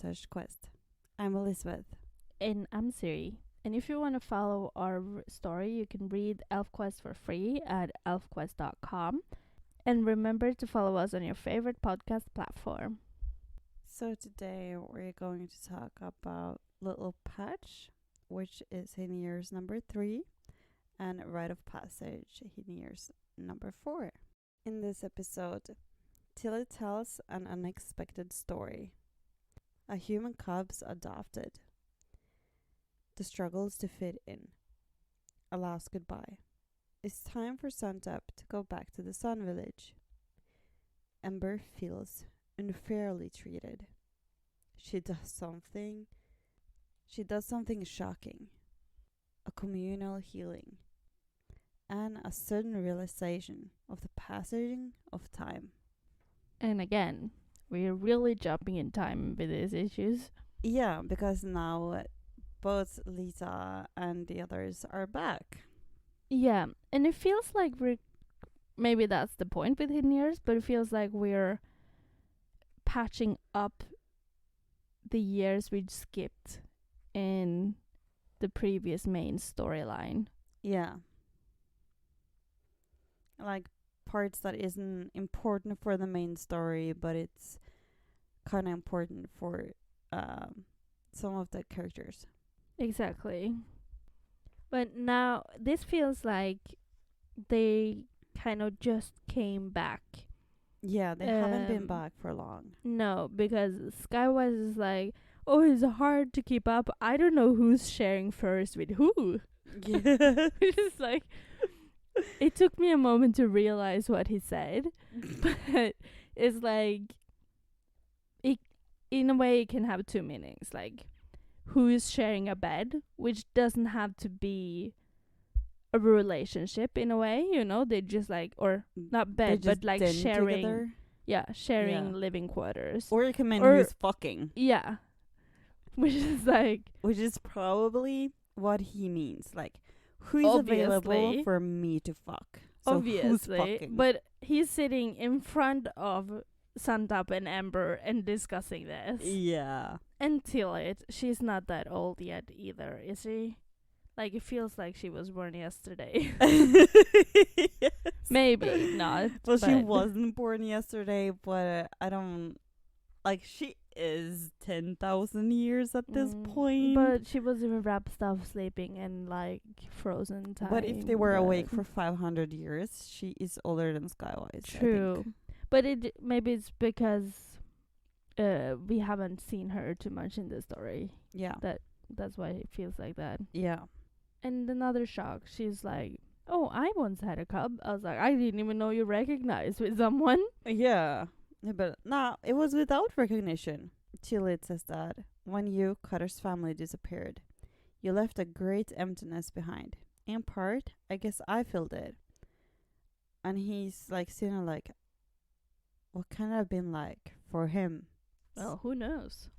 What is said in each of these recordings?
Elfquest. I'm Elisabeth. And I'm Siri. And if you want to follow our story, you can read Elfquest for free at elfquest.com. And remember to follow us on your favorite podcast platform. So today we're going to talk about Little Patch, which is in years number 3, and Rite of Passage in years number 4. In this episode, Tilly tells an unexpected story. A human cub's adopted. The struggles to fit in. A last goodbye. It's time for Suntap to go back to the Sun Village. Ember feels unfairly treated. She does something shocking. A communal healing. And a sudden realization of the passing of time. And again, we're really jumping in time with these issues. Yeah, because now both Lisa and the others are back. Yeah, and it feels like maybe that's the point with Hidden Years, but it feels like we're patching up the years we'd skipped in the previous main storyline. Yeah. Like parts that isn't important for the main story, but it's kind of important for some of the characters. Exactly. But now this feels like they kind of just came back. Yeah, they haven't been back for long. No, because Skywise is like, oh, it's hard to keep up. I don't know who's sharing first with who. Yeah. It's like, it took me a moment to realize what he said. But it's like, in a way, it can have two meanings. Like, who is sharing a bed, which doesn't have to be a relationship in a way, you know? They just like, or not bed, but like sharing. Together. Yeah, sharing living quarters. Or you can mean who's fucking. Yeah. Which is like... Which is probably what he means. Like, who is available for me to fuck? So obviously. Who's fucking? But he's sitting in front of Suntap and Ember and discussing this. Yeah. Until she's not that old yet either, is she? Like, it feels like she was born yesterday. Yes. Maybe not. Well, she wasn't born yesterday, but I don't... Like, she is 10,000 years at this point. But she was in wrapped stuff sleeping in, like, frozen time. But if they were awake for 500 years, she is older than Skywise. True. But maybe it's because we haven't seen her too much in the story. Yeah. That's why it feels like that. Yeah. And another shock, she's like, oh, I once had a cub. I was like, I didn't even know you recognized with someone. Yeah. But no, it was without recognition. Tillit says that when you, Cutter's family, disappeared, you left a great emptiness behind. In part, I guess I filled it. And he's like, sitting like, what can it have been like for him? Well, who knows?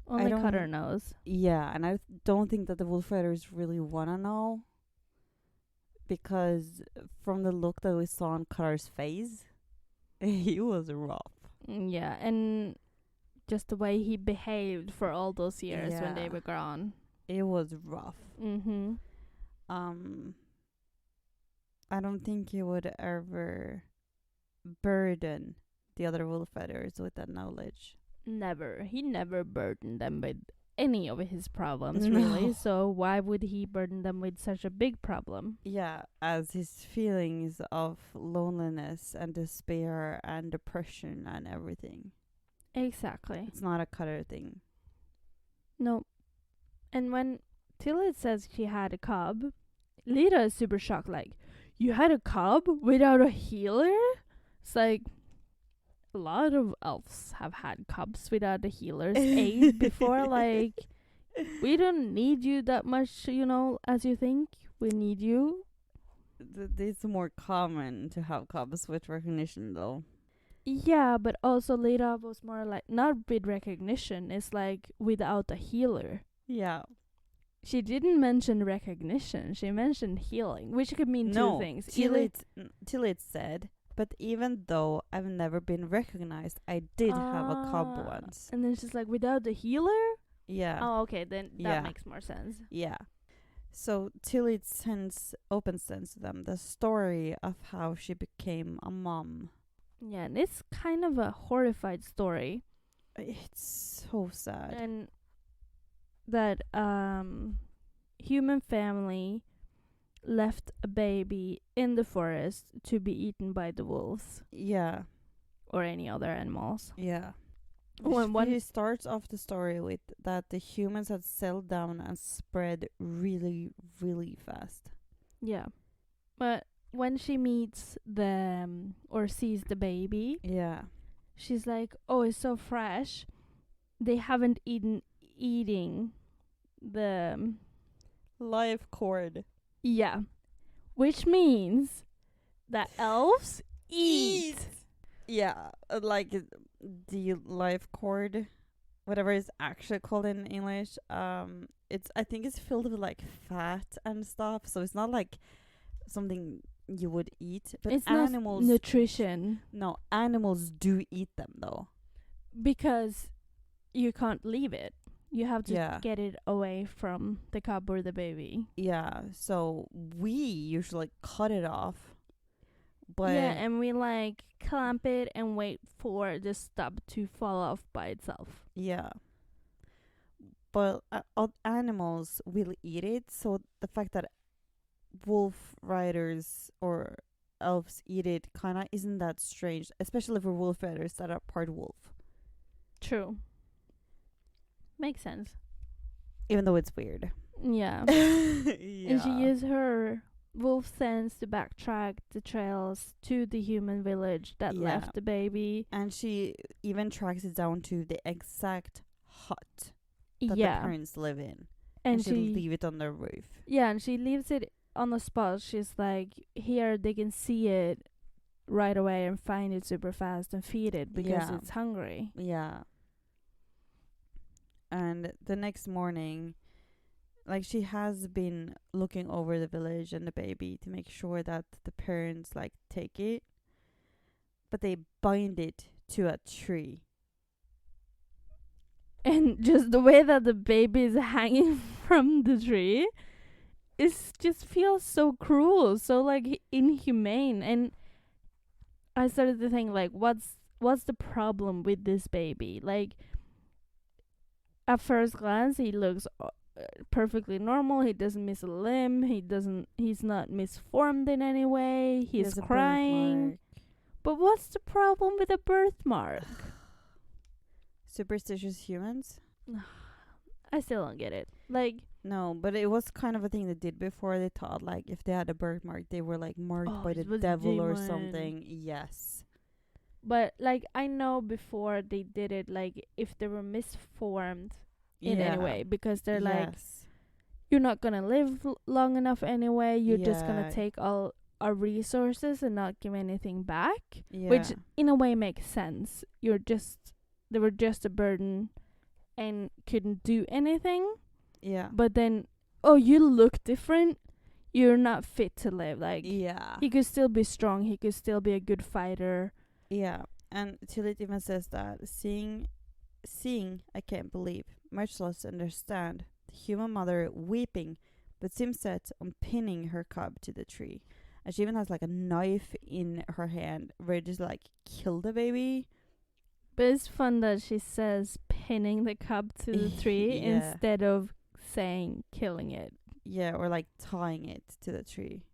Only Cutter knows. Yeah, and I don't think that the Wolf Riders really want to know. Because from the look that we saw on Cutter's face, he was rough. Yeah, and just the way he behaved for all those years when they were gone. It was rough. Mm-hmm. I don't think he would ever burden the other Wolf Riders with that knowledge. Never. He never burdened them with any of his problems, really. So why would he burden them with such a big problem? Yeah, as his feelings of loneliness and despair and depression and everything. Exactly. It's not a Cutter thing. No. And when Tillit says she had a cub, Lita is super shocked. Like, you had a cub without a healer? It's like, a lot of elves have had cubs without a healer's aid before. Like, we don't need you that much, you know, as you think. We need you. It's more common to have cubs with recognition, though. Yeah, but also Lita was more like, not with recognition, it's like without a healer. Yeah. She didn't mention recognition. She mentioned healing, which could mean two things. Tillit said, But even though I've never been recognized, I did have a cub Ah, once. and then she's like, without the healer? Yeah. Oh, okay, then that Yeah. makes more sense. Yeah. So Tilly opens to them the story of how she became a mom. Yeah, and it's kind of a horrified story. It's so sad. And that human family left a baby in the forest to be eaten by the wolves Yeah. or any other animals. Yeah. When She starts off the story with that the humans had settled down and spread really, really fast. Yeah. But when she meets the or sees the baby, Yeah. she's like, "Oh, it's so fresh. They haven't eating the Life cord. yeah, which means that elves eat." Yeah. Like the life cord, whatever it's actually called in English. I think it's filled with like fat and stuff. So it's not like something you would eat. But It's animals, not nutrition no, animals do eat them though. because you can't leave it. You have to Yeah. get it away from the cub or the baby. Yeah. So we usually cut it off. But Yeah, and we like clamp it and wait for the stub to fall off by itself. yeah. But animals will eat it. So the fact that wolf riders or elves eat it kind of isn't that strange, especially for wolf riders that are part wolf. True. Makes sense. Even though it's weird. Yeah. Yeah. And she used her wolf sense to backtrack the trails to the human village that Yeah. left the baby. And she even tracks it down to the exact hut that the Yeah. parents live in. And she she leave it on their roof. yeah, and she leaves it on the spot. She's like, here they can see it right away and find it super fast and feed it because Yeah. it's hungry. Yeah. And the next morning, like, she has been looking over the village and the baby to make sure that the parents like take it, but they bind it to a tree. And just the way that the baby is hanging from the tree is just feels so cruel, so like inhumane. And I started to think like, what's the problem with this baby? Like, at first glance, he looks perfectly normal. He doesn't miss a limb. He's not misformed in any way. He's There's a crying. birthmark. But what's the problem with a birthmark? Superstitious humans? I still don't get it. Like, No, but it was kind of a thing they did before. They thought like if they had a birthmark, they were like marked by it the was devil or demon. something. Yes. but like I know before they did it, like if they were misformed in any way, because they're like, Yes. you're not gonna live long enough anyway. You're just gonna Yeah. take all our resources and not give anything back, Yeah. which in a way makes sense. They were just a burden and couldn't do anything. Yeah. But then, oh, you look different. You're not fit to live. Like, Yeah. he could still be strong. He could still be a good fighter. Yeah. And Tillit even says that seeing, I can't believe, much less understand, the human mother weeping, but seems set on pinning her cub to the tree. And she even has like a knife in her hand, ready to like kill the baby. But it's fun that she says pinning the cub to the tree Yeah. instead of saying killing it. Yeah, or like tying it to the tree.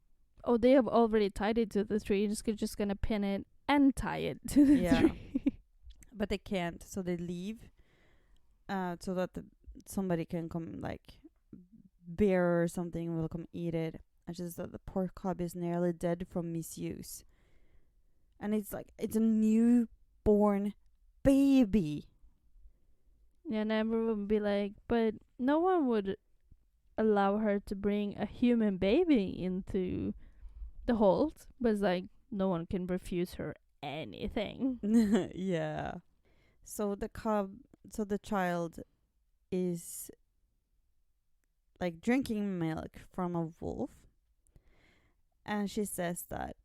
Oh, they have already tied it to the tree. You're just gonna pin it and tie it to the Yeah. tree. But they can't, so they leave, so that somebody can come, like bear or something will come eat it. And she says that the poor cub is nearly dead from misuse. And it's like, it's a newborn baby. Yeah, and everyone would be like, but no one would allow her to bring a human baby into the hold. But it's like, no one can refuse her anything. Yeah. So the child is like drinking milk from a wolf. And she says that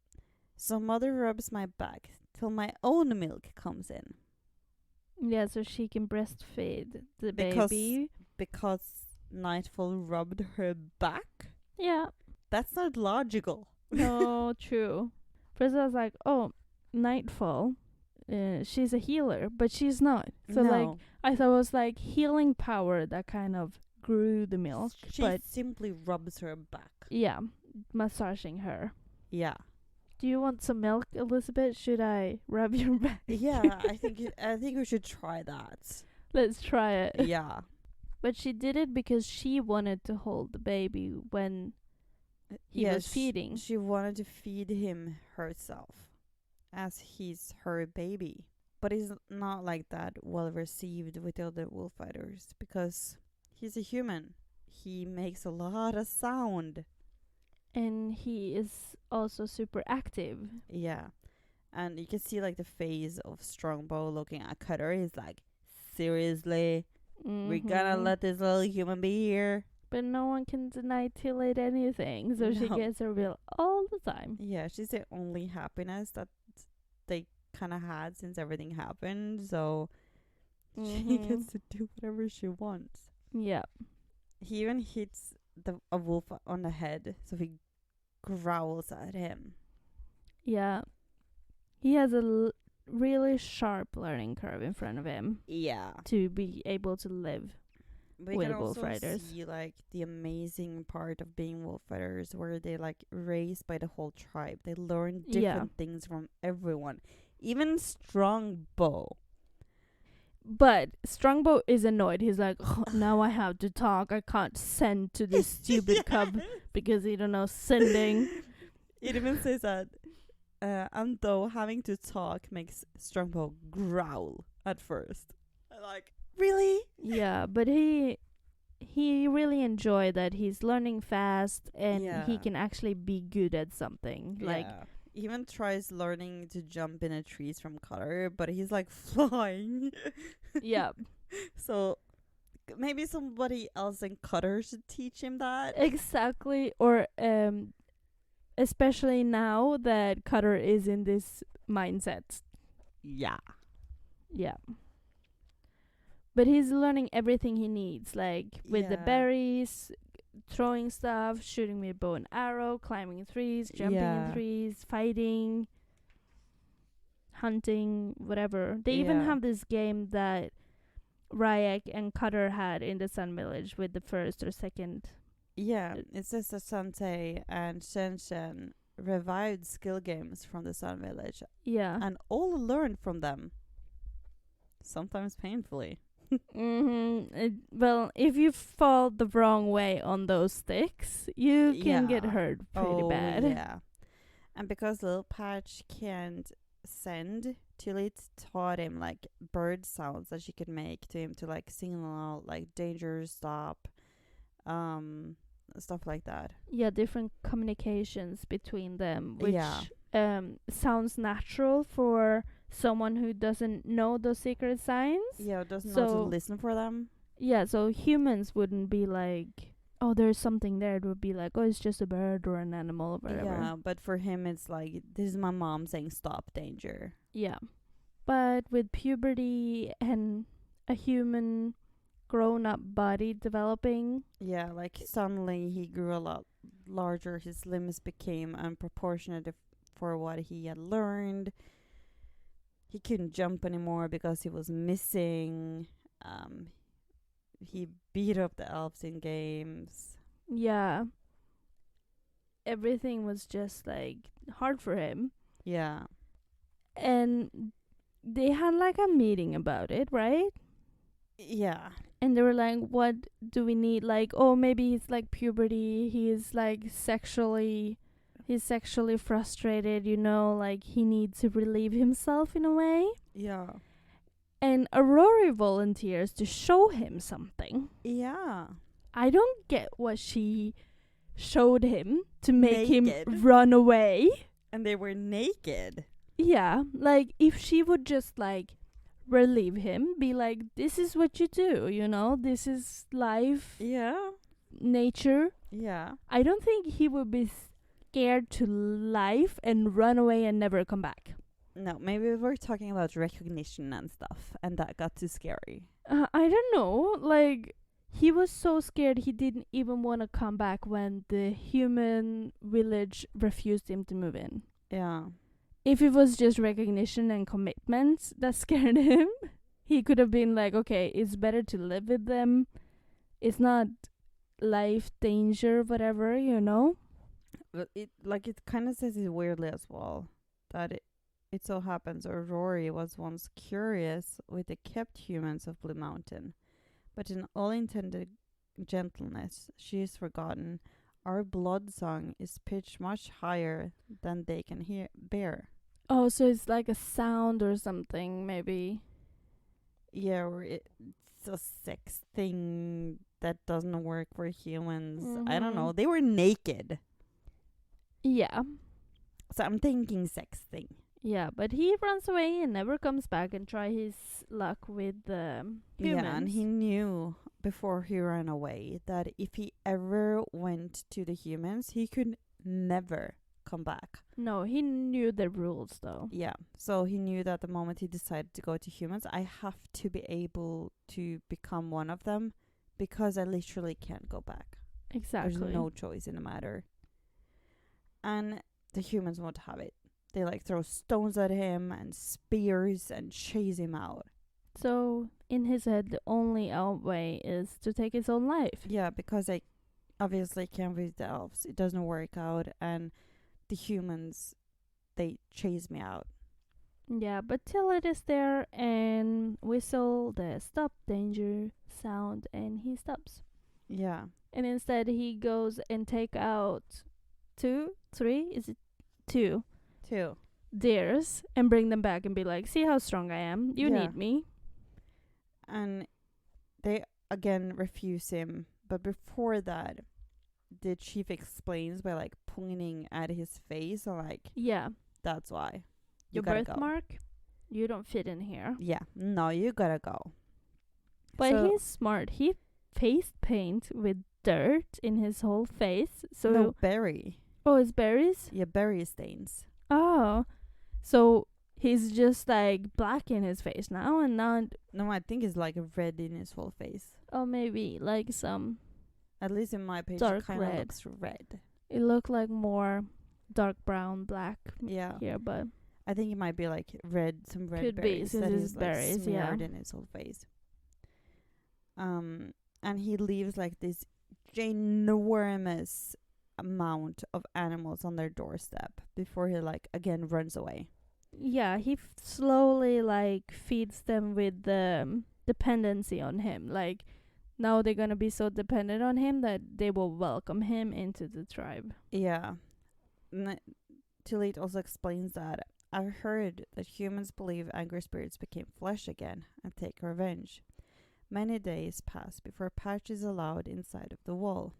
So mother rubs my back till my own milk comes in. Yeah, so she can breastfeed the Because baby. because Nightfall rubbed her back? Yeah. That's not logical. No, true. First I was like, oh, Nightfall, she's a healer, but she's not. So like, No. I thought it was like healing power that kind of grew the milk. She but simply rubs her back. yeah, massaging her. Yeah. Do you want some milk, Elizabeth? Should I rub your back? Yeah, I think we should try that. Let's try it. Yeah. But she did it because she wanted to hold the baby when he was feeding. She wanted to feed him herself, as he's her baby. But he's not like that well received with the other wolf fighters because he's a human. He makes a lot of sound. And he is also super active. Yeah. And you can see like the face of Strongbow looking at Cutter. He's like, seriously? We're gonna let this little human be here? But no one can deny Tillit anything, so she No. gets her will all the time. Yeah, she's the only happiness that they kind of had since everything happened. So she gets to do whatever she wants. Yeah. He even hits a wolf on the head, so he growls at him. Yeah. He has a really sharp learning curve in front of him. Yeah. To be able to live. We with can wolf also riders. see like the amazing part of being wolf riders, where they like raised by the whole tribe. They learn different things from everyone, even Strongbow. But Strongbow is annoyed. He's like, oh, now I have to talk. I can't send to this stupid cub because he don't know sending. It even says that, and though having to talk makes Strongbow growl at first. Like, really? Yeah, but he really enjoyed that he's learning fast and he can actually be good at something. Like, he even tries learning to jump in the trees from Cutter, but he's like flying. yeah. So maybe somebody else in Cutter should teach him that. Exactly. Or especially now that Cutter is in this mindset. Yeah. Yeah. But he's learning everything he needs, like with the berries, throwing stuff, shooting with bow and arrow, climbing trees, jumping in trees, fighting, hunting, whatever. They even have this game that Ryak and Cutter had in the Sun Village with the first or second. Yeah, it says that Sante and Shenshen revived skill games from the Sun Village. Yeah. And all learned from them. Sometimes painfully. Well, if you fall the wrong way on those sticks, you can get hurt pretty bad. Yeah. And because Little Patch can't send, Tillit taught him like bird sounds that she could make to him to like signal out like danger, stop, stuff like that. Yeah, different communications between them, which sounds natural for someone who doesn't know those secret signs. Yeah, doesn't know to listen for them. Yeah, so humans wouldn't be like, oh, there's something there. It would be like, oh, it's just a bird or an animal or whatever. Yeah, but for him it's like, this is my mom saying stop, danger. Yeah. But with puberty and a human grown-up body developing. Yeah, like suddenly he grew a lot larger. His limbs became unproportionate for what he had learned. He couldn't jump anymore because he was missing. He beat up the elves in games. Yeah. Everything was just like hard for him. Yeah. And they had like a meeting about it, right? Yeah. And they were like, what do we need? Like, oh, maybe it's like puberty. He's like sexually frustrated, you know, like he needs to relieve himself in a way. Yeah. And Aurora volunteers to show him something. Yeah. I don't get what she showed him to make him run away. And they were naked. Yeah, like if she would just like relieve him, be like, this is what you do, you know, this is life. Yeah. Nature. Yeah. I don't think he would be scared to life and run away and never come back. No, maybe we're talking about recognition and stuff, and that got too scary. I don't know. Like, he was so scared he didn't even want to come back when the human village refused him to move in. Yeah. If it was just recognition and commitment that scared him, he could have been like, okay, it's better to live with them. It's not life danger, whatever, you know? But it kind of says it weirdly as well, that it so happens Rory was once curious with the kept humans of Blue Mountain, but in all intended gentleness she is forgotten. Our blood song is pitched much higher than they can bear. Oh, so it's like a sound or something, maybe. Yeah, or it's a sex thing that doesn't work for humans. I don't know. They were naked. Yeah. So I'm thinking sex thing. Yeah, but he runs away and never comes back and try his luck with the humans. Yeah, and he knew before he ran away that if he ever went to the humans, he could never come back. No, he knew the rules though. Yeah, so he knew that the moment he decided to go to humans, I have to be able to become one of them because I literally can't go back. Exactly. There's no choice in the matter. And the humans won't have it. They throw stones at him and spears and chase him out. So in his head, the only out way is to take his own life. Yeah, because I obviously can't with the elves. It doesn't work out, and the humans, they chase me out. Yeah, but Tillit is there and whistle the stop danger sound and he stops. Yeah. And instead he goes and take out 2, 3, is it 2? 2 deers and bring them back and be like, see how strong I am. You need me. And they again refuse him. But before that, the chief explains by pointing at his face and yeah, that's why. Your birthmark, you don't fit in here. Yeah, no, you gotta go. But he's smart. He face paint with dirt in his whole face. So no, berry. Oh, it's berries? Yeah, berry stains. Oh, so he's just black in his face now and not... No, I think it's red in his whole face. Oh, maybe some... At least in my page, dark it kind of red. looks red. It looked like more dark brown, black here, but... I think it might be red, some red could berries be, that since is berries, smeared in his whole face. And he leaves this ginormous amount of animals on their doorstep before he again runs away. Yeah, he slowly feeds them with the dependency on him. Now they're gonna be so dependent on him that they will welcome him into the tribe. Yeah. Tillit also explains that I've heard that humans believe angry spirits became flesh again and take revenge. Many days pass before Patch is allowed inside of the wall.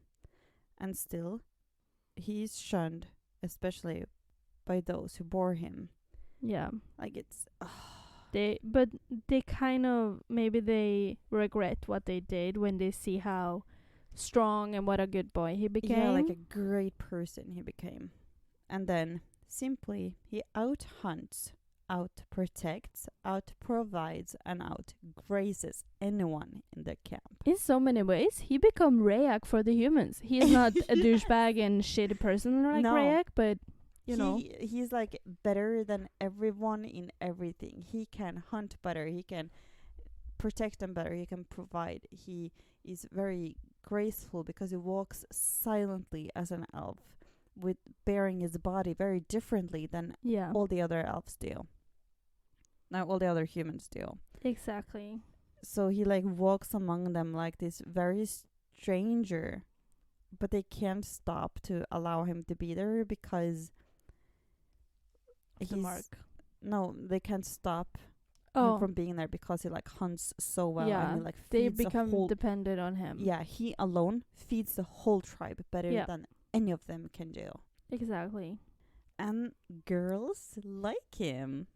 And still, he is shunned, especially by those who bore him. Yeah. It's... They kind of, maybe they regret what they did when they see how strong and what a good boy he became. Yeah, a great person he became. And then, simply, he out-hunts, out-protects, out-provides, and out-graces anyone in the camp. In so many ways, he become Rayak for the humans. He is not a douchebag and shitty person like Rayak, but... You know, he's better than everyone in everything. He can hunt better. He can protect them better. He can provide. He is very graceful because he walks silently as an elf, with bearing his body very differently than all the other elves do. Now all the other humans do. Exactly. So he walks among them like this very stranger, but they can't stop to allow him to be there because the mark. No, they can't stop him from being there because he hunts so well. Yeah, and they become dependent on him. Yeah, he alone feeds the whole tribe better than any of them can do. Exactly. And girls like him.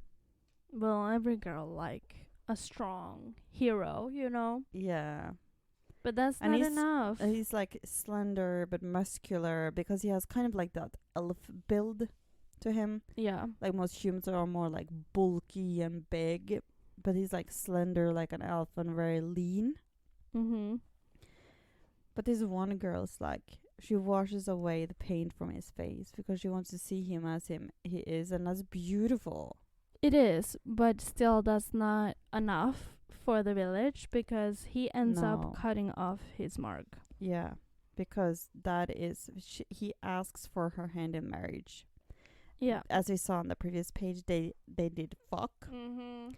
Well, every girl like a strong hero, you know? Yeah. But that's And not enough. he's like slender but muscular because he has kind of like that elf build to him. Yeah. Like most humans are more like bulky and big, but he's like slender like an elf and very lean. Mhm. But this one girl's like, she washes away the paint from his face because she wants to see him as he is, and that's beautiful. It is, but still that's not enough for the village because he ends No. up cutting off his mark. Yeah, because that is he asks for her hand in marriage. Yeah. As we saw on the previous page, they did fuck. Mhm.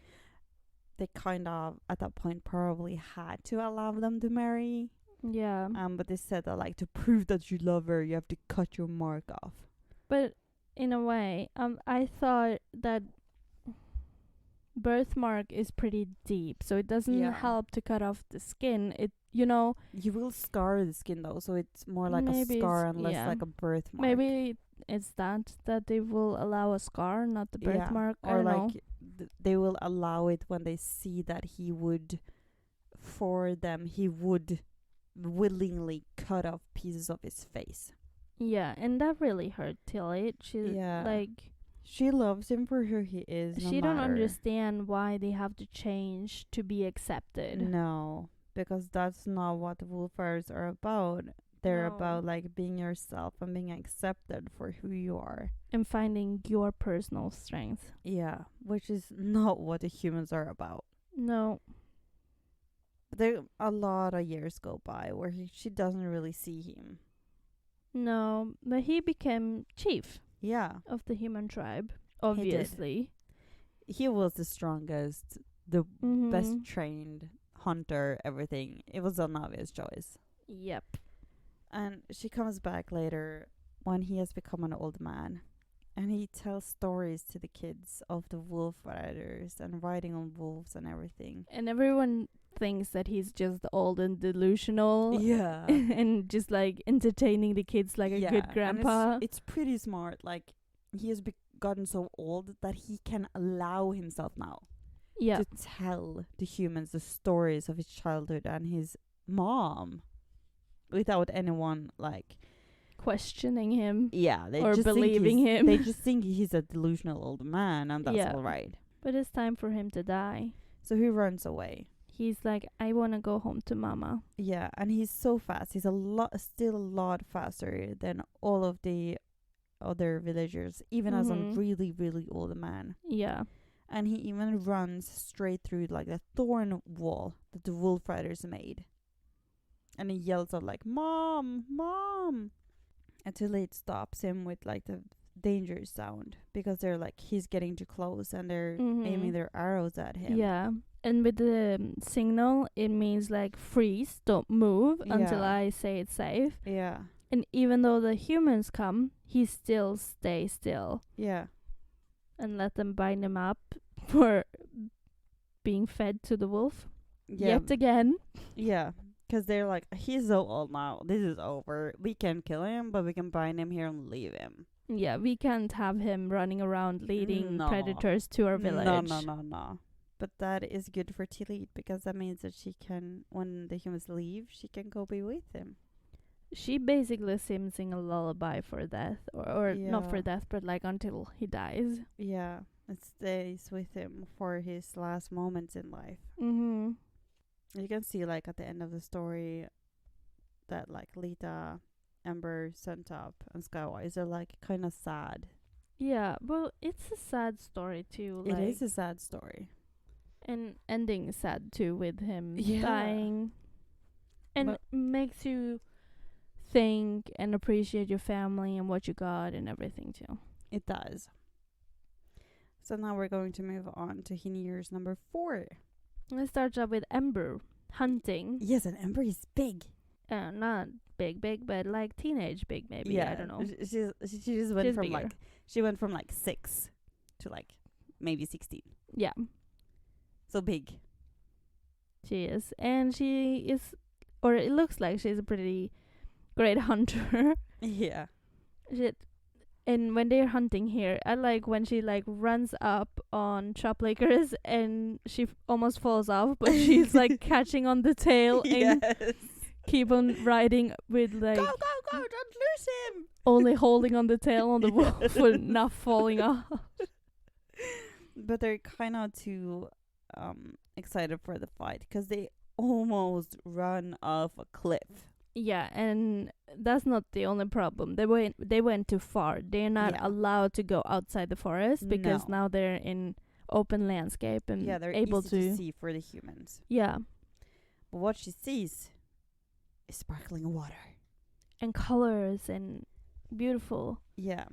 They kind of at that point probably had to allow them to marry. Yeah. But they said that like to prove that you love her, you have to cut your mark off. But in a way, I thought that birthmark is pretty deep, so it doesn't Yeah. help to cut off the skin. It, you know, You will scar the skin though, so it's more like Maybe a scar it's- and less yeah. like a birthmark. maybe it's that they will allow a scar, not the birthmark. I or don't like know. they will allow it when they see that he would willingly cut off pieces of his face. Yeah, and that really hurt Tilly. She Yeah. like She loves him for who he is. she don't understand why they have to change to be accepted. No, because that's not what wolf riders are about. They're No. about like being yourself and being accepted for who you are. And finding your personal strength. Yeah, which is not what the humans are about. No. There a lot of years go by where she doesn't really see him. No, but he became chief Yeah, of the human tribe, did. obviously. he was the strongest, the Mhm. best trained hunter, everything. It was an obvious choice. Yep. And she comes back later when he has become an old man. And he tells stories to the kids of the wolf riders and riding on wolves and everything. And everyone thinks that he's just old and delusional. Yeah. And just like entertaining the kids like a good and grandpa. It's pretty smart. Like, he has gotten so old that he can allow himself now Yeah. to tell the humans the stories of his childhood and his mom without anyone like Questioning him. they Or just think believing him. they just think he's a delusional old man, and that's Yeah. all right. But it's time for him to die. So he runs away. He's like, I want to go home to mama. Yeah, and he's so fast. He's still a lot faster than all of the other villagers, even as a Mhm. really, really old man. Yeah. And he even runs straight through like the thorn wall that the wolf riders made. And he yells out like, "Mom, Mom!" Until it stops him with like the danger sound, because they're like, he's getting too close and they're aiming their arrows at him. Yeah. And with the signal, it means like freeze, don't move until Yeah. I say it's safe. Yeah. And even though the humans come, he still stays still Yeah. and let them bind him up for being fed to the wolf. Yet again. Yeah. Because they're like, he's so old now. This is over. We can kill him, but we can bind him here and leave him. Yeah, we can't have him running around leading No. predators to our village. No. But that is good for Tilit, because that means that she can, when the humans leave, she can go be with him. She basically sing a lullaby for death, or not for Yeah. death, but like until he dies. Yeah. It stays with him for his last moments in life. Mm-hmm. You can see, like, at the end of the story that, like, Lita, Ember, Suntop, and Skywise are, like, kind of sad. Yeah, well, it's a sad story too. It Like, is a sad story. and ending sad too with him Yeah. dying, and But- makes you think and appreciate your family and what you got and everything too. It does. So now we're going to move on to Hinir's number 4. Let's start off with Ember hunting. Yes, and Ember is big. Not big, but like teenage big, maybe. Yeah, I don't know. She just went She's from bigger. she went from 6 to maybe 16. Yeah, So big. she is, and she is, or it looks like she's a pretty great hunter. Yeah. And when they're hunting here, I like when she like runs up on Choplakers and she almost falls off, but she's like catching on the tail and Yes. keep on riding with like Go, go, go! Don't lose him! only holding on the tail on the Yeah. wolf for not falling off. But they're kind of too excited for the fight because they almost run off a cliff. Yeah, and that's not the only problem. They went too far. They're not Yeah. allowed to go outside the forest because No. now they're in open landscape and Yeah, they're able easy to see for the humans. Yeah, But what she sees is sparkling water. and colors and beautiful. Yeah.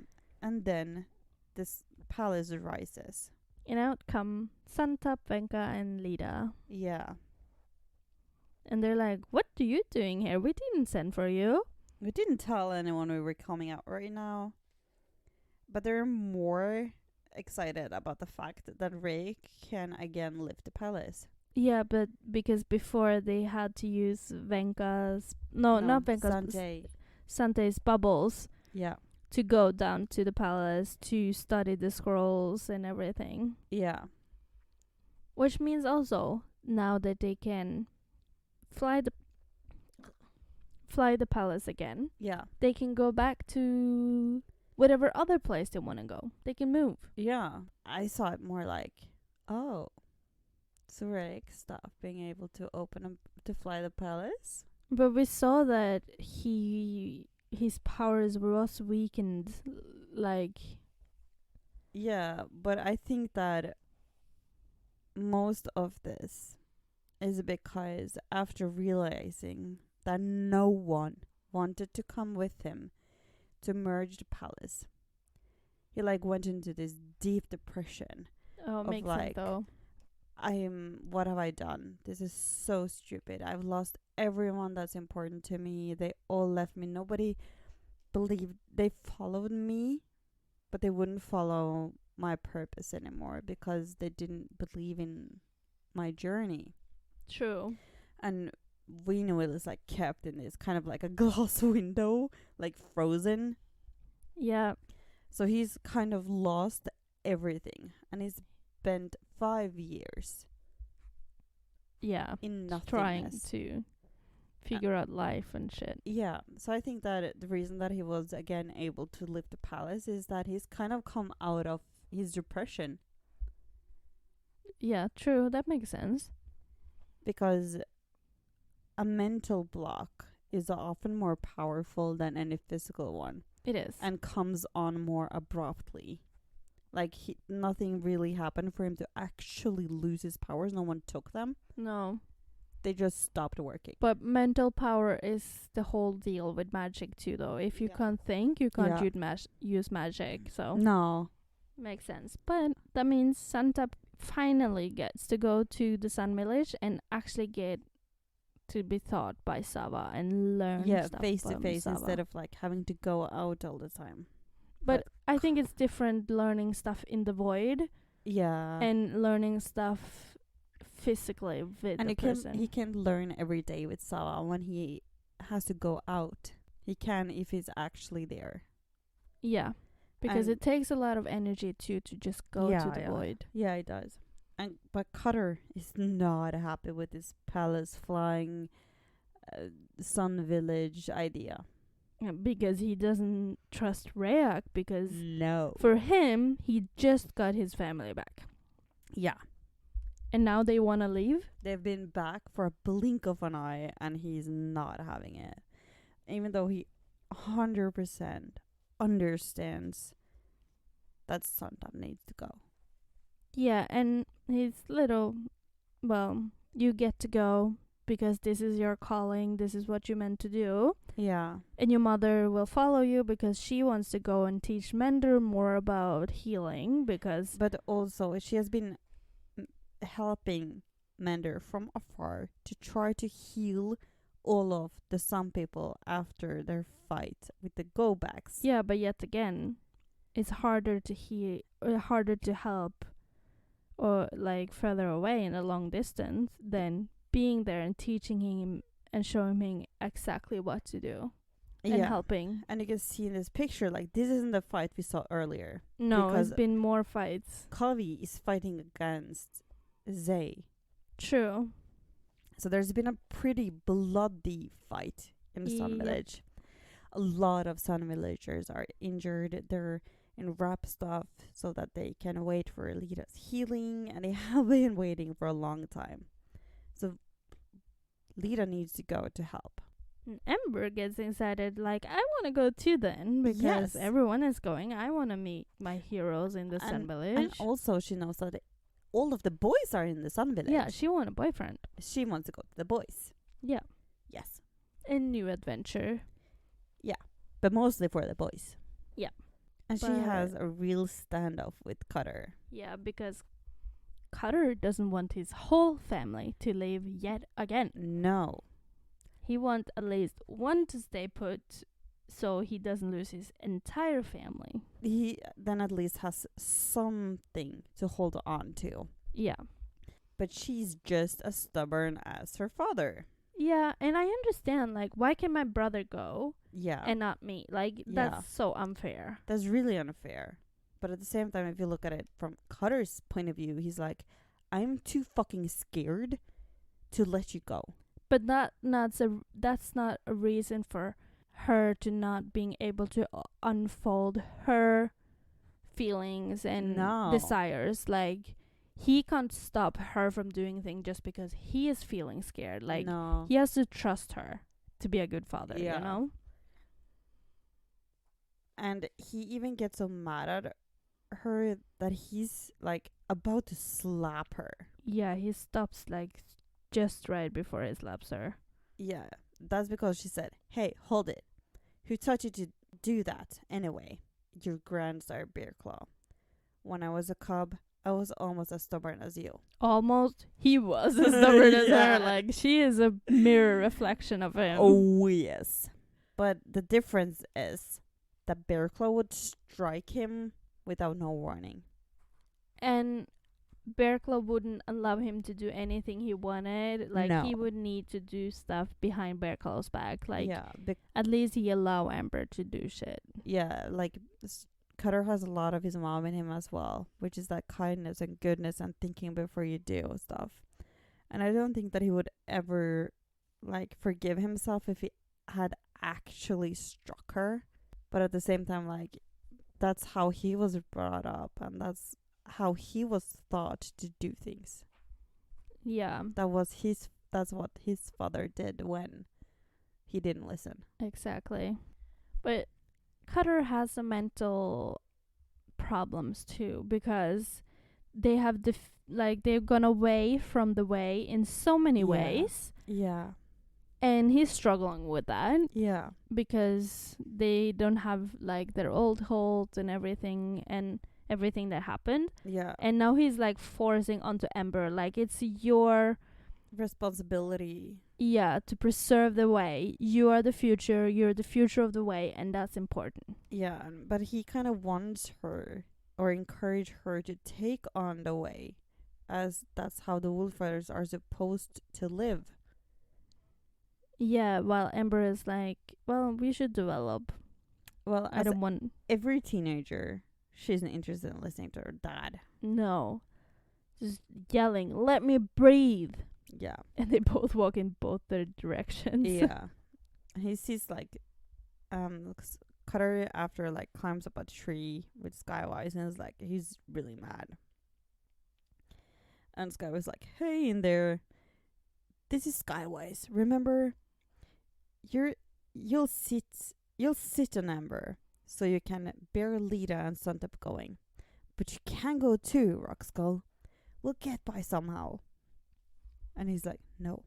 And then this palace rises. And out come Santa, Venka, and Lida. Yeah. And they're like, "What are you doing here? We didn't send for you." We didn't tell anyone we were coming out right now. But they're more excited about the fact that Ray can again lift the palace. Yeah, but because before they had to use Venka's... No, not Venka's. Sanjay. Sante's bubbles Yeah. to go down to the palace to study the scrolls and everything. Yeah. Which means also, now that they can fly the palace again, Yeah. they can go back to whatever other place they want to go. They can move. Yeah. I saw it more like, oh, Zurich stopped being able to open up to fly the palace. But we saw that his powers was weakened, like... Yeah, but I think that most of this is because after realizing that no one wanted to come with him to merge the palace, he like went into this deep depression. Oh, Of makes sense like, though. What have I done? This is so stupid. I've lost everyone that's important to me. They all left me. Nobody believed. They followed me, but they wouldn't follow my purpose anymore because they didn't believe in my journey. True. And we knew it was like kept in this kind of like a glass window, like frozen. Yeah. So he's kind of lost everything, and he's spent 5 years Yeah. in Trying nothingness. to figure out life and shit. Yeah, so I think that the reason that he was again able to lift the palace is that he's kind of come out of his depression, Yeah, true. That makes sense. because a mental block is often more powerful than any physical one It is. and comes on more abruptly. Like nothing really happened for him to actually lose his powers. No one took them. No. They just stopped working. But mental power is the whole deal with magic too, though. If you Yeah. can't think, you can't Yeah. use magic. So No. makes sense. But that means Santa finally gets to go to the Sun Village and actually get to be taught by Sava and learn Yeah, stuff face to from face Sava. instead of like having to go out all the time. But I think it's different learning stuff in the void Yeah. and learning stuff physically with And the person. he can learn every day with Sawa when he has to go out. He can if he's actually there. Yeah. Because And- it takes a lot of energy to just go to the void. Yeah, it does. But Cutter is not happy with this palace flying Sun Village idea. Yeah, because he doesn't trust Rayak because No. for him, he just got his family back. Yeah. And now they want to leave? They've been back for a blink of an eye and he's not having it. Even though he 100% understands that Santa needs to go. Yeah, and he's little, well, you get to go because this is your calling, this is what you're meant to do. Yeah. And your mother will follow you because she wants to go and teach Mender more about healing because... But also, she has been helping Mender from afar to try to heal all of the Sun people after their fight with the go-backs. Yeah, but yet again, it's harder to heal, or harder to help, or like further away in a long distance than being there and teaching him and showing him exactly what to do and helping. And you can see in this picture, like, this isn't the fight we saw earlier. No, because it's been more fights. Kavi is fighting against Zay. True. So there's been a pretty bloody fight in the Sun Yep. Village. A lot of Sun Villagers are injured. They're in wrap stuff so that they can wait for Lida's healing, and they have been waiting for a long time. So Lida needs to go to help. And Ember gets excited, like, I want to go too then, because Yes. everyone is going. I want to meet my heroes in the Sun Village. And also she knows that all of the boys are in the Sun Village. Yeah, she want a boyfriend. She wants to go to the boys. Yeah. Yes. A new adventure. But mostly for the boys. Yeah. And she But- has a real standoff with Cutter. Yeah, because Cutter doesn't want his whole family to leave yet again. No. He wants at least one to stay put so he doesn't lose his entire family. He then at least has something to hold on to. Yeah. But she's just as stubborn as her father. Yeah, and I understand, like, why can my brother go Yeah. and not me? Like, Yeah. that's so unfair. That's really unfair. But at the same time, if you look at it from Cutter's point of view, he's like, I'm too fucking scared to let you go. But that's not a reason for her to not being able to unfold her feelings and No. desires. Like, he can't stop her from doing things just because he is feeling scared. Like, no. he has to trust her to be a good father, Yeah. you know? And he even gets so mad at her that he's like about to slap her. Yeah, he stops, like, just right before he slaps her. Yeah. That's because she said, hey, hold it. Who taught you to do that anyway? Your grandsire Bearclaw. When I was a cub, I was almost as stubborn as you. Almost, he was as stubborn as Yeah. her. Like, she is a mirror reflection of him. Oh, yes. But the difference is that Bearclaw would strike him without no warning. And Bearclaw wouldn't allow him to do anything he wanted. Like, No. he would need to do stuff behind Bearclaw's back. Like, yeah, at least he allow Amber to do shit. yeah, like Cutter has a lot of his mom in him as well, which is that kindness and goodness and thinking before you do stuff. And I don't think that he would ever like forgive himself if he had actually struck her. But at the same time, like, that's how he was brought up, and that's how he was thought to do things. Yeah, That's what his father did when he didn't listen. exactly. But Cutter has some mental problems too, because they have they've gone away from the way in so many Yeah. ways, Yeah. and he's struggling with that Yeah. because they don't have like their old hold and everything that happened, Yeah. and now he's like forcing onto Ember, like, it's your Responsibility. to preserve the way. You're the future of the way, and that's important. Yeah, but he kind of wants her or encourage her to take on the way, as that's how the Wolfriders are supposed to live. Yeah, while Ember is like, well, we should develop. Well, I as don't want every teenager, she isn't interested in listening to her dad. no, just yelling, let me breathe. Yeah. And they both walk in both their directions. Yeah. He sees like Cutter after like climbs up a tree with Skywise, and is like, he's really mad. And Skywise like, hey in there, this is Skywise. Remember, you'll sit on Amber, so you can bear Lita and Suntop going. But you can go too, Rockskull. We'll get by somehow. And he's like, no,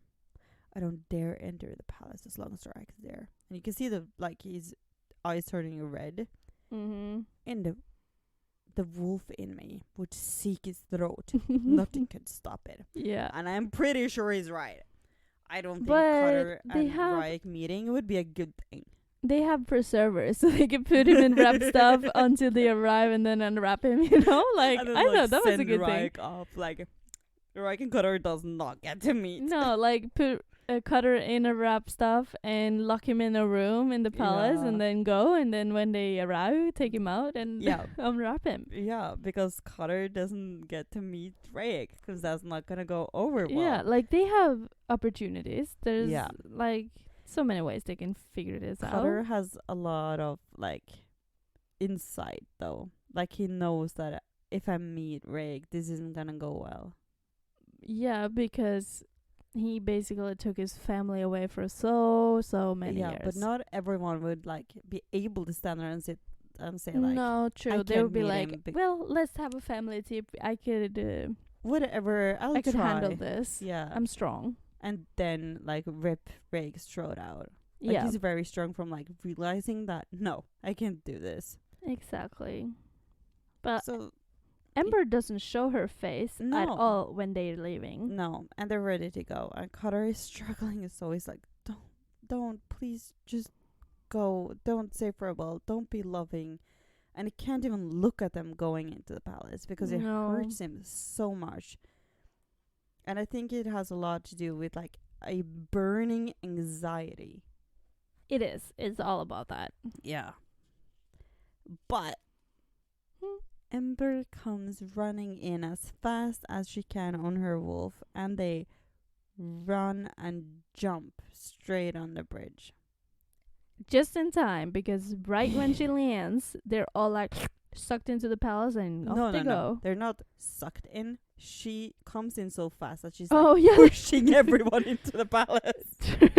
I don't dare enter the palace as long as Rack is there. And you can see his eyes turning red. Mm-hmm. And the wolf in me would seek his throat. Nothing could stop it. Yeah. And I'm pretty sure he's right. I don't think But Cutter they and have- Raik meeting would be a good thing. They have preservers, so they can put him in wrap stuff until they arrive and then unwrap him, you know? Like, And then, I know, that was a send good thing. Raik off. Like, Raik and Cutter does not get to meet. No, like, put cut her in a wrap stuff and lock him in a room in the palace Yeah. and then go, and then when they arrive, take him out and Yeah. unwrap him. Yeah, because Cutter doesn't get to meet Drake because that's not gonna go over well. Yeah, like they have opportunities. There's Yeah. like so many ways they can figure this Cutter out. has a lot of like insight though. Like he knows that if I meet Drake, this isn't gonna go well. Yeah, because he basically took his family away for so many years. But not everyone would like be able to stand there and sit and say like, no, true. I They can't would be meet like, him well, let's have a family trip. I could whatever, I could try. handle this. Yeah, I'm strong. and then like rip Drake's throat out. Like Yeah, he's very strong from like realizing that no, I can't do this. exactly. But So Ember doesn't show her face at No. all when they're leaving. no, and they're ready to go. And Cutter is struggling, so he's like, don't, please, just go. Don't say farewell. Don't be loving. And he can't even look at them going into the palace because it No. hurts him so much. And I think it has a lot to do with like a burning anxiety. It is. It's all about that. Yeah. But Ember comes running in as fast as she can on her wolf, and they run and jump straight on the bridge. Just in time, because right when she lands, they're all like sucked into the palace and off they go. No. They're not sucked in. She comes in so fast that she's Oh like yeah, pushing everyone into the palace. true.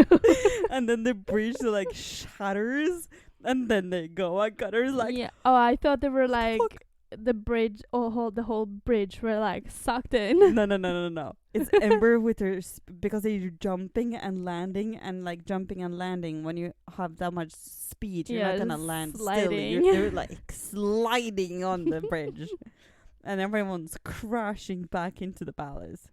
And then the bridge like shatters, and then they go. And Cutter's like, yeah. Oh, I thought they were "What the like fuck?" the bridge. Oh, the whole bridge were like sucked in. No. It's Ember with her because they're jumping and landing and like jumping and landing. When you have that much speed, you're not gonna land sliding. still. You're like sliding on the bridge, and everyone's crashing back into the palace.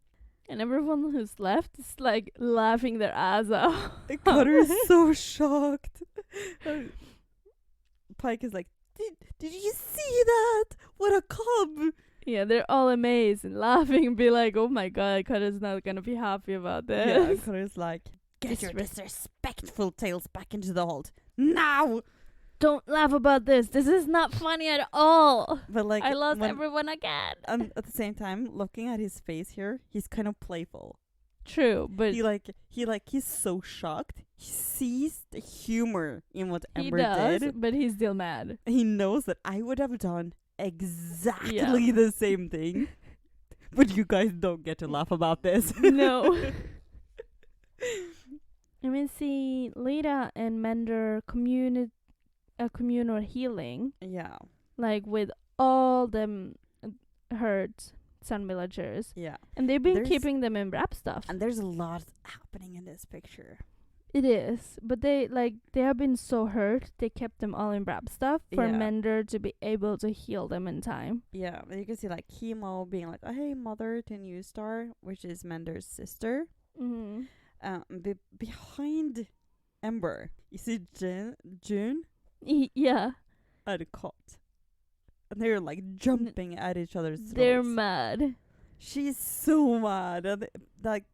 And everyone who's left is like laughing their ass off. Cutter is so shocked. Pike is like, did you see that? What a cub! Yeah, they're all amazed and laughing and be like, oh my god, Cutter's not gonna be happy about Yeah, this. Cutter's like, get your Disres- disrespectful tails back into the hold now. Don't laugh about this. This is not funny at all. But like, I lost everyone again. And at the same time, looking at his face here, he's kind of playful. True, but He's so shocked. He sees the humor in what he Ember does, did. but he's still mad. He knows that I would have done exactly Yeah. the same thing. But you guys don't get to laugh about this. No. I mean, see, Lita and Mender communal healing, Yeah. like with all them hurt Sun villagers, Yeah. and they've been There's- keeping them in wrap stuff. And there's a lot happening in this picture. It is, but they have been so hurt. They kept them all in wrap stuff for Yeah. Mender to be able to heal them in time. Yeah, but you can see like Chemo being like, oh, hey, mother to New Star, which is Mender's sister. Mm-hmm. Behind Ember, you see June Yeah, at a cot. And they're like jumping at each other's throats. they're mad. She's so mad. And like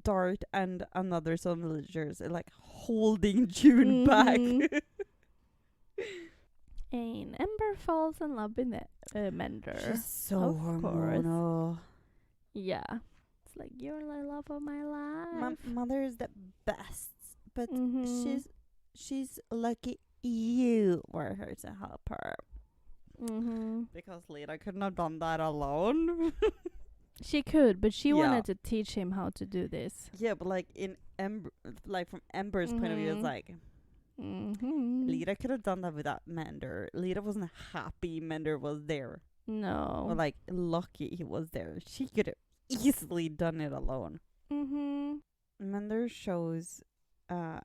Dart and another some villagers are like holding June back. And Ember falls in love with Mender. She's so Of course. hormonal. Yeah. It's like, you're the love of my life. Mother is the best, but Mhm. she's lucky you were here to help her. Mm-hmm. Because Lita couldn't have done that alone. She could, but she Yeah. wanted to teach him how to do this. Yeah, but like in Ember, like from Ember's point of view, it's Mhm. like Mm-hmm. Lita could have done that without Mender. Lita wasn't happy Mender was there, No. or like lucky he was there. She could have easily done it alone. Mm-hmm. Mender shows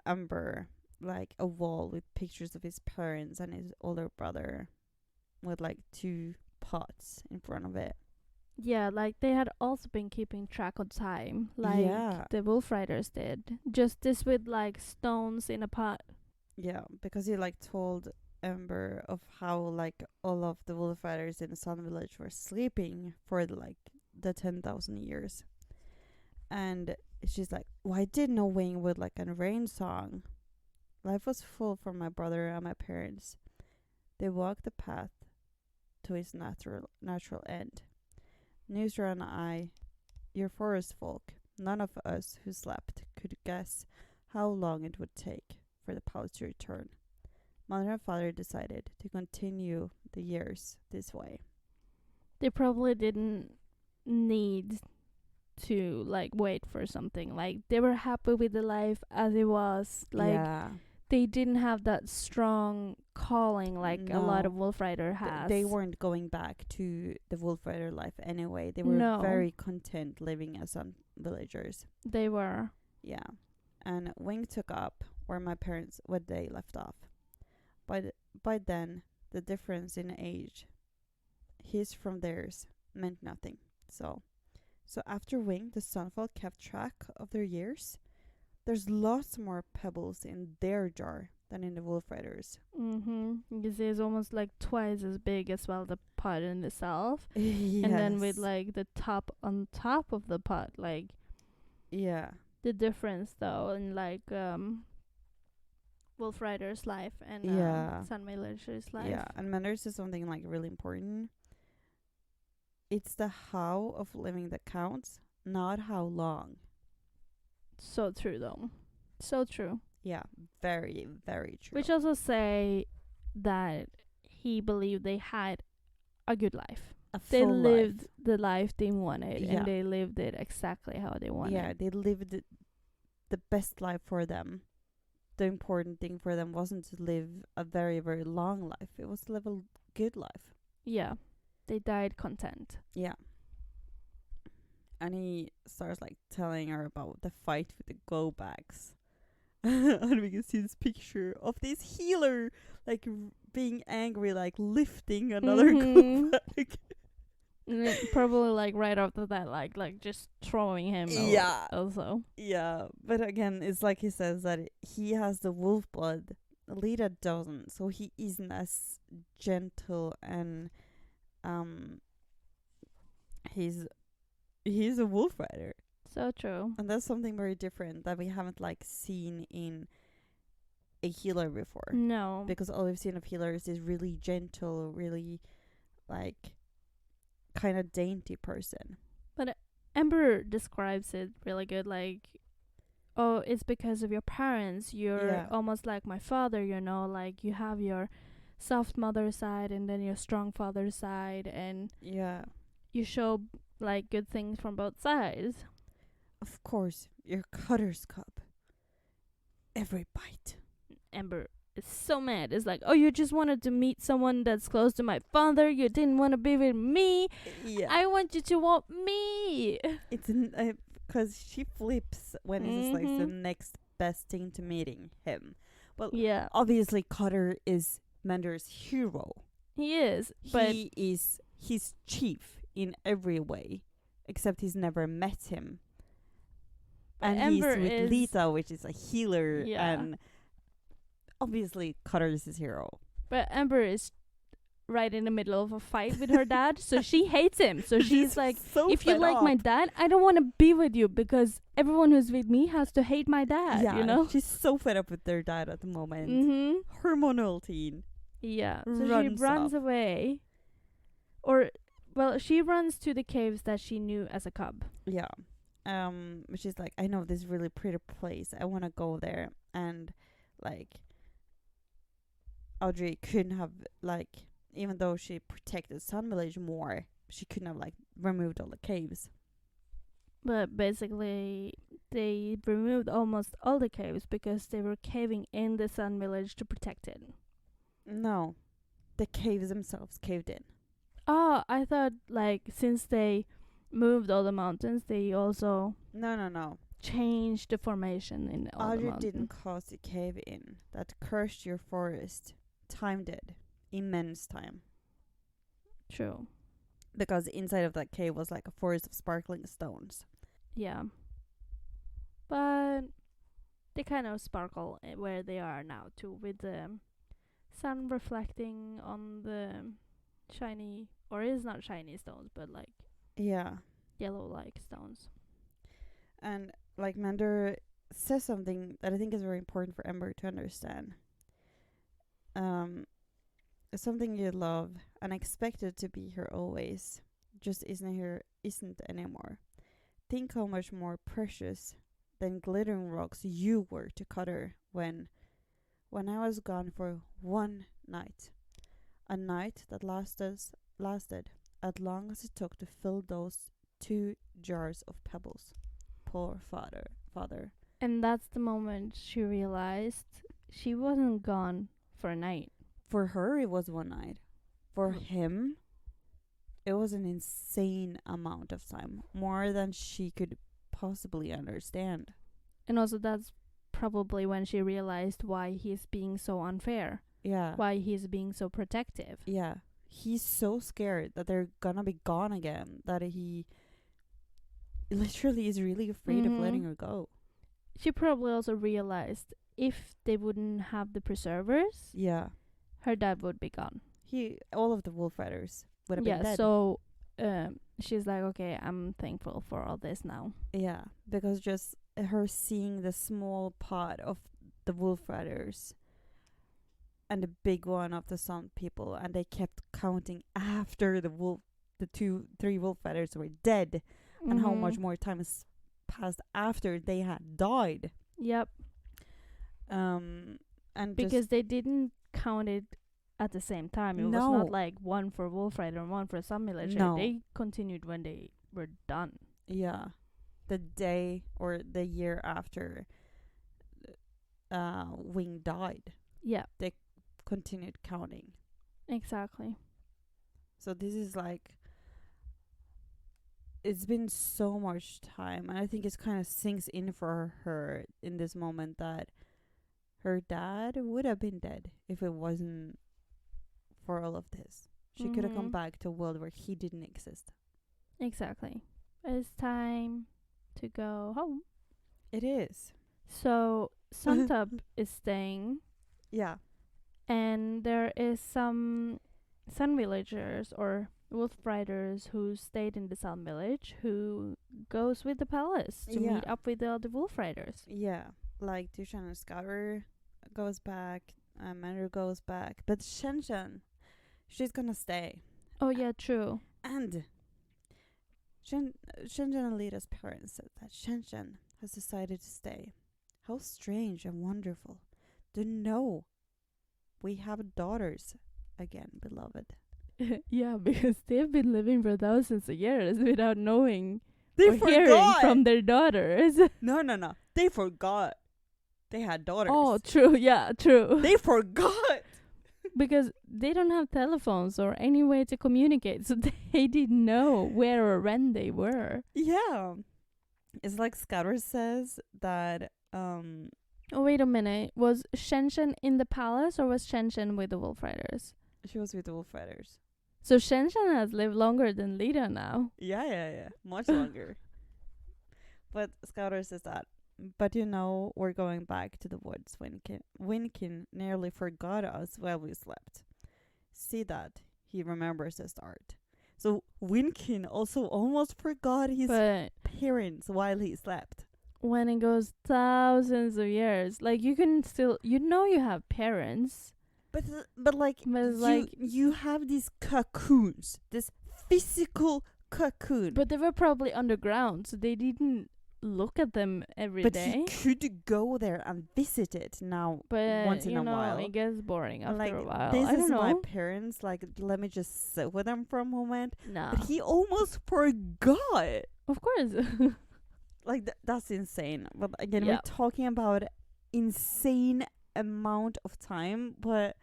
Ember like a wall with pictures of his parents and his older brother, with like 2 pots in front of it. Yeah, like they had also been keeping track of time, like Yeah. the Wolf Riders did. Just this with like stones in a pot. Yeah, because he like told Ember of how like all of the wolf riders in the Sun Village were sleeping for the 10,000 years, and she's like, why did no wing with like a rain song? Life was full for my brother and my parents. They walked the path to its natural end. Newsra and I, your forest folk, none of us who slept could guess how long it would take for the palace to return. Mother and father decided to continue the years this way. They probably didn't need to like wait for something. Like they were happy with the life as it was. Like yeah. they didn't have that strong calling like a lot No. of Wolf Rider has. They weren't going back to the Wolf Rider life anyway. They were No. very content living as some villagers. They were. Yeah. And Wing took up where they left off. By then, the difference in age, his from theirs, meant nothing. So after Wing, the Sunfall kept track of their years. There's lots more pebbles in their jar than in the Wolf Riders. You can see it's almost like twice as big as well the pot in itself. Yes. And then with like the top on top of the pot, like yeah. the difference though in like Wolf Rider's life and Sun Villager's life. Yeah, and manners is something like really important. It's the how of living that counts, not how long. So true though. So true. Yeah, very, very true. Which also say that he believed they had a good life. They lived the life they wanted, and they lived it exactly how they wanted. Yeah, they lived the best life for them. The important thing for them wasn't to live a very, very long life. It was to live a good life. Yeah. They died content. Yeah. And he starts like telling her about the fight with the go bags. And we can see this picture of this healer like being angry, like lifting another go bag. Probably like right after that, like just throwing him Yeah. also. Yeah. But again, it's like he says that he has the wolf blood. Lita doesn't, so he isn't as gentle and he's a wolf rider. So true. And that's something very different that we haven't like seen in a healer before. No. Because all we've seen of healers is really gentle, really like kind of dainty person. But Ember describes it really good, like, oh, it's because of your parents. You're almost like my father, you know, like you have your soft mother side and then your strong father side, and you show like good things from both sides. Of course, your cutter's cup. Every bite. Ember is so mad. It's like, oh, you just wanted to meet someone that's close to my father. You didn't want to be with me. Yeah. I want you to want me. It's because she flips when it's like the next best thing to meeting him. Well, obviously Cutter is Mender's hero. He is, but he is his chief in every way, except he's never met him. And Ember he's with Lita, which is a healer, and obviously Cutter is his hero. But Ember is right in the middle of a fight with her dad, so she hates him. So she's like, so if you like my dad, I don't want to be with you because everyone who's with me has to hate my dad, you know? She's so fed up with their dad at the moment. Hormonal teen. Yeah, so she runs away. Or, well, she runs to the caves that she knew as a cub. Yeah. She's like, I know this really pretty place. I want to go there. And, like, Audrey couldn't have, like, even though she protected Sun Village more, she couldn't have, like, removed all the caves. But basically, they removed almost all the caves because they were caving in the Sun Village to protect it. No. The caves themselves caved in. Oh, I thought, like, since they moved all the mountains, they also... No. Changed the formation in all the mountains. Audrey didn't cause the cave in. That cursed your forest. Time did. Immense time. True. Because inside of that cave was like a forest of sparkling stones. Yeah. But they kind of sparkle where they are now too, with the sun reflecting on the shiny, or it's not shiny stones, but like yellow-like stones. And like Mander says something that I think is very important for Ember to understand. Um, something you love and expected to be here always just isn't anymore. Think how much more precious than glittering rocks you were to Cutter when I was gone for one night. A night that lasted as long as it took to fill those 2 jars of pebbles. Poor father. And that's the moment she realized she wasn't gone for a night. For her, it was one night. For him, it was an insane amount of time, more than she could possibly understand. And also, that's probably when she realized why he's being so unfair, Yeah. why he's being so protective. Yeah. He's so scared that they're gonna be gone again that he literally is really afraid of letting her go. She probably also realized if they wouldn't have the preservers, Yeah. her dad would be gone. All of the wolf riders would have been dead. So she's like, okay, I'm thankful for all this now. Yeah, because just her seeing the small part of the wolf riders and the big one of the sun people, and they kept counting after the 3 wolf riders were dead, and how much more time has passed after they had died. Yep. And because they didn't count it at the same time. It was not like one for wolf rider and one for sun villager. No. They continued when they were done. Yeah, the day or the year after Wing died. Yeah, they continued counting. Exactly. So this is like, it's been so much time, and I think it kind of sinks in for her in this moment that her dad would have been dead if it wasn't for all of this. She could have come back to a world where he didn't exist. Exactly. It's time to go home. It is. So Suntop is staying. Yeah. And there is some sun villagers or wolf riders who stayed in the sun village who goes with the palace to meet up with the other wolf riders. Yeah. Like Tushan and Scouter goes back, Mander goes back. But Shenshen, she's gonna stay. Oh yeah, true. And Shenshen and Lita's parents said that Shenshen has decided to stay. How strange and wonderful to know we have daughters again, beloved. Yeah, because they've been living for thousands of years without knowing They or hearing from their daughters. No. They forgot they had daughters. Oh, true. Yeah, true. They forgot. Because they don't have telephones or any way to communicate, so they didn't know where or when they were. Yeah. It's like Scouter says that Oh, wait a minute. Was Shenshen in the palace or was Shenshen with the wolf riders? she was with the wolf riders. So Shenshen has lived longer than Lita now. Yeah. Much longer. But Scouter says that. But we're going back to the woods. Winkin nearly forgot us while we slept. See that? He remembers the start. So Winkin also almost forgot his parents while he slept. When it goes thousands of years, like you can still, you have parents. But like you have these cocoons, this physical cocoon. But they were probably underground, so they didn't look at them every day. But he could go there and visit it now once in a while. It gets boring after a while. This I don't is know. my parents, like, let me just sit with them for a moment. No. But he almost forgot. Of course. Like, that's insane. But again, we're talking about insane amount of time. But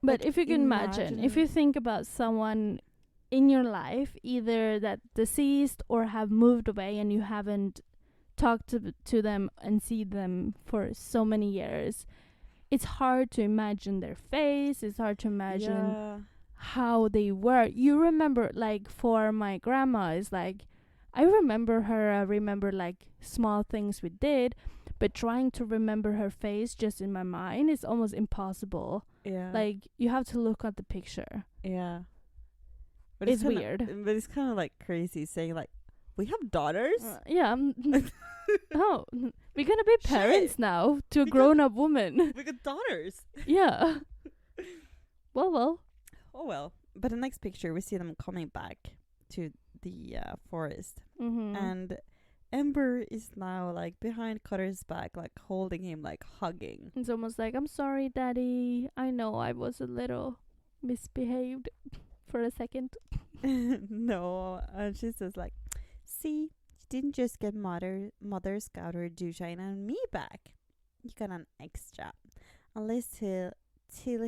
if you can imagine, if you think about someone in your life, either that deceased or have moved away and you haven't talked to them and see them for so many years, it's hard to imagine their face. It's hard to imagine how they were. You remember, like, for my grandma, is like, I remember her. I remember, like, small things we did, but trying to remember her face just in my mind is almost impossible. Yeah. Like, you have to look at the picture. Yeah. But it's weird. But it's kind of like crazy saying, like, We have daughters? Yeah. Oh, we're gonna be parents Shit. now to a We got- grown-up woman. We got daughters. Yeah. Well. Oh well. But the next picture, we see them coming back to the forest. Mm-hmm. And Ember is now like behind Cutter's back, like holding him, like hugging. It's almost like, I'm sorry, Daddy. I know I was a little misbehaved for a second. No. And she says like, see, you didn't just get Mother Scouter, Dewshine, and me back. You got an extra. Unless till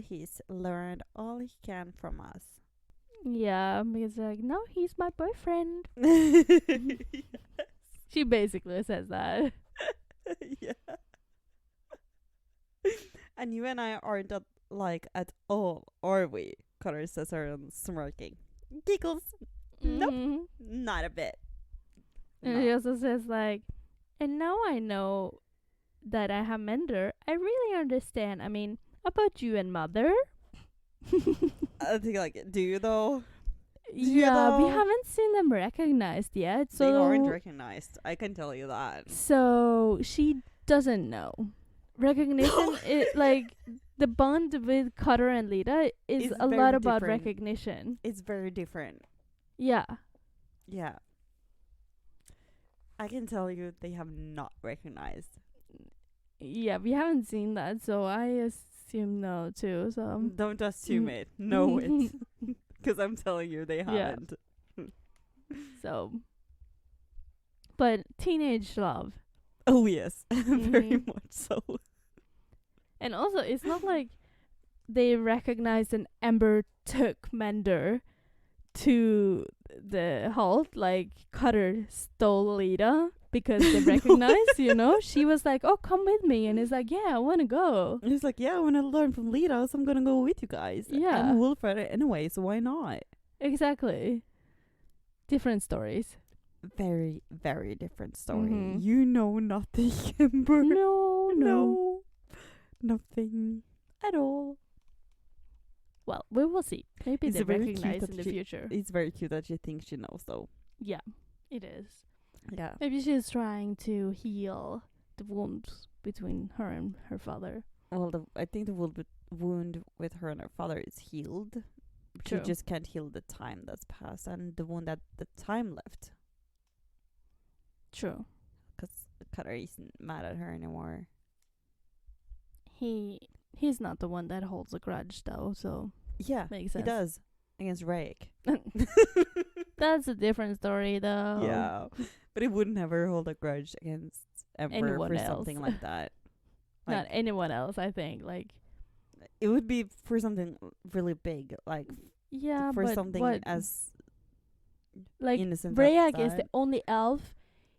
he's learned all he can from us. Yeah, because like, no, he's my boyfriend. Yes. She basically says that. Yeah. And you and I aren't at all, are we? Cutter says her smirking. Giggles. Nope. Mhm. Not a bit. And he also says like, and now I know that I have Mender. I really understand. I mean, about you and Mother. I think like, do you though? Yeah, we though? haven't seen them recognized yet. They So aren't recognized. I can tell you that. So she doesn't know. Recognition is like the bond with Cutter and Lita is It's a very lot about different. recognition. It's very different. Yeah. Yeah. I can tell you they have not recognized. Yeah, we haven't seen that, so I assume no too. So Don't assume it. Know it. Because I'm telling you they haven't. So, but teenage love. Oh yes. Very Mhm. much so. And also, it's not like they recognized an Ember took Mender to the halt, like Cutter stole Lita because they recognized, you know? She was like, oh, come with me. And it's like, yeah, I want to go. He's like, yeah, I want to learn from Lita, so I'm going to go with you guys. Yeah. I'm a wolf rider anyway, so why not? Exactly. Different stories. Very, very different story. Mhm. You know nothing, Ember. No. Nothing at all. Well, we will see. Maybe It's they very cute recognize that in the she- future. It's very cute that she thinks she knows, though. Yeah, it is. Yeah. Maybe she's trying to heal the wounds between her and her father. Well, I think the wound with her and her father is healed. True. She just can't heal the time that's passed and the wound that the time left. True. Because Cutter isn't mad at her anymore. He's not the one that holds a grudge though, so Yeah, makes he sense. does. Against Rake. That's a different story though. Yeah. But he would never hold a grudge against Emperor Anyone for else. something like that. Not anyone else, I think. Like, It would be for something really big, like yeah, for but something what, as like innocent Brayak as is the that. only elf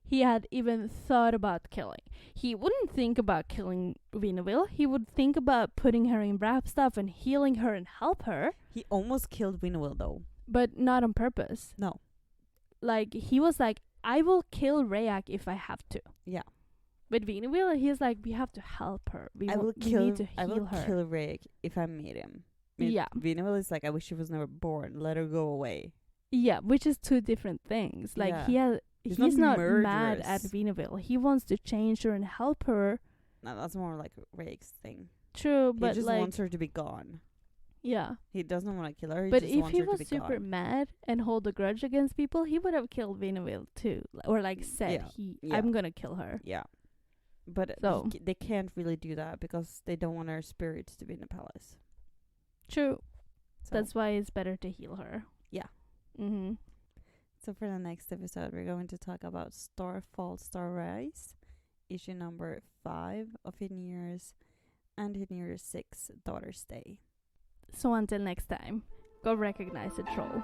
he had even thought about killing. He wouldn't think about killing Vinaville. He would think about putting her in wrap stuff and healing her and help her, He almost killed Winnowill, though. but not on purpose. No. Like, he was like, I will kill Rayak if I have to. Yeah. With Vinaville, he's like, we have to help her. We I will need to I heal will her. kill Rake if I meet him. Yeah. Winnowill is like, I wish she was never born. Let her go away. Yeah, which is two different things. Like, Yeah. he's He's not not mad at murderous. Vinaville. He wants to change her and help her. No, that's more like Rake's thing. True, He but just like, wants her to be gone. yeah. He doesn't want to kill her. He But just if wants he her to was be super gone. mad and hold a grudge against people, he would have killed Vinaville too, or like said Yeah. I'm gonna kill her. Yeah. But So- they can't really do that because they don't want her spirits to be in the palace. True. So, That's why it's better to heal her. Yeah. Mhm. So for the next episode, we're going to talk about Starfall, Starrise, issue number 5 of Hidden Years, and Hidden Years 6, Daughter's Day. So until next time, go recognize a troll.